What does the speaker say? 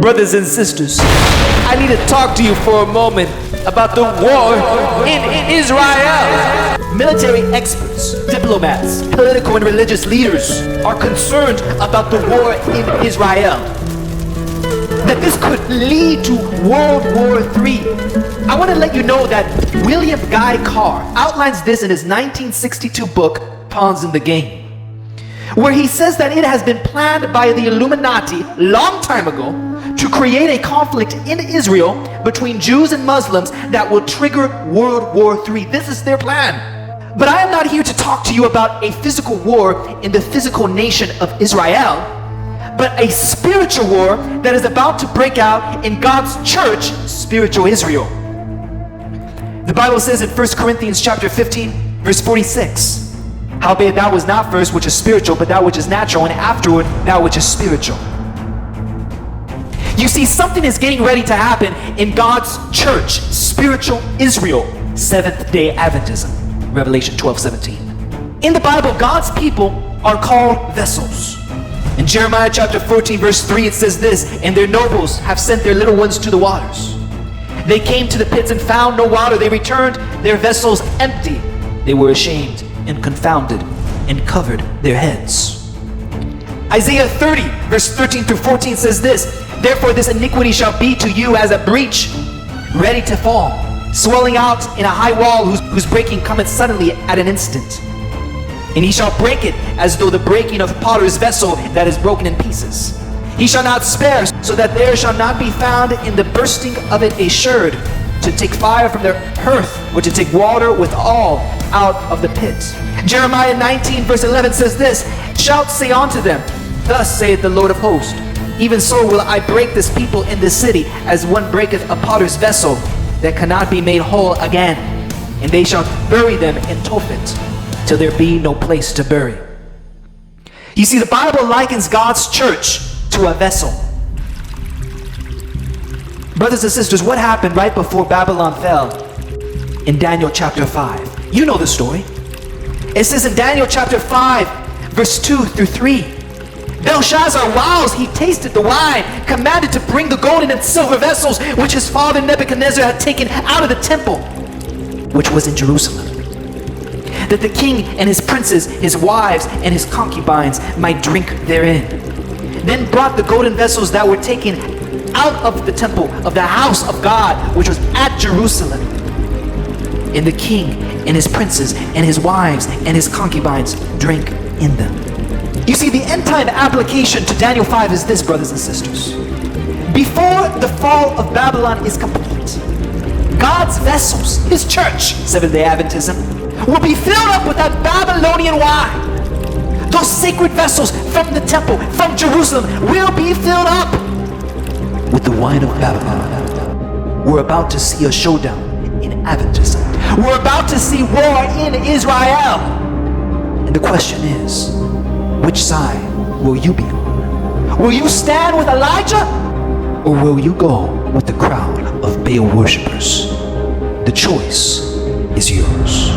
Brothers and sisters, I need to talk to you for a moment about the war in Israel. Military experts, diplomats, political and religious leaders are concerned about the war in Israel. That this could lead to World War III. I want to let you know that William Guy Carr outlines this in his 1962 book, Pawns in the Game, where he says that it has been planned by the Illuminati long time ago to create a conflict in Israel between Jews and Muslims that will trigger World War III. This is their plan. But I am not here to talk to you about a physical war in the physical nation of Israel, but a spiritual war that is about to break out in God's church, spiritual Israel. The Bible says in 1 Corinthians chapter 15, verse 46, howbeit that was not first which is spiritual, but that which is natural, and afterward that which is spiritual. You see, something is getting ready to happen in God's church, spiritual Israel, Seventh-day Adventism, Revelation 12:17. In the Bible, God's people are called vessels. In Jeremiah chapter 14, verse 3, it says this, and their nobles have sent their little ones to the waters. They came to the pits and found no water. They returned their vessels empty. They were ashamed and confounded and covered their heads. Isaiah 30, verse 13 through 14 says this, therefore this iniquity shall be to you as a breach ready to fall, swelling out in a high wall whose breaking cometh suddenly at an instant. And he shall break it as though the breaking of potter's vessel that is broken in pieces. He shall not spare, so that there shall not be found in the bursting of it a sherd, to take fire from the hearth, or to take water with all out of the pit. Jeremiah 19 verse 11 says this, shout, say unto them, thus saith the Lord of hosts, even so will I break this people in this city, as one breaketh a potter's vessel that cannot be made whole again. And they shall bury them in Tophet, till there be no place to bury. You see, the Bible likens God's church to a vessel. Brothers and sisters, what happened right before Babylon fell in Daniel chapter 5? You know the story. It says in Daniel chapter 5, verse 2 through 3, Belshazzar, whilst he tasted the wine, commanded to bring the golden and silver vessels which his father Nebuchadnezzar had taken out of the temple, which was in Jerusalem, that the king and his princes, his wives, and his concubines might drink therein. Then brought the golden vessels that were taken out of the temple of the house of God, which was at Jerusalem. And the king and his princes and his wives and his concubines drank in them. You see, the end time application to Daniel 5 is this, brothers and sisters. Before the fall of Babylon is complete, God's vessels, his church, Seventh-day Adventism, will be filled up with that Babylonian wine. Those sacred vessels from the temple, from Jerusalem, will be filled up with the wine of Babylon. We're about to see a showdown in Adventism. We're about to see war in Israel. And the question is, which side will you be on? Will you stand with Elijah, or will you go with the crowd of Baal worshippers? The choice is yours.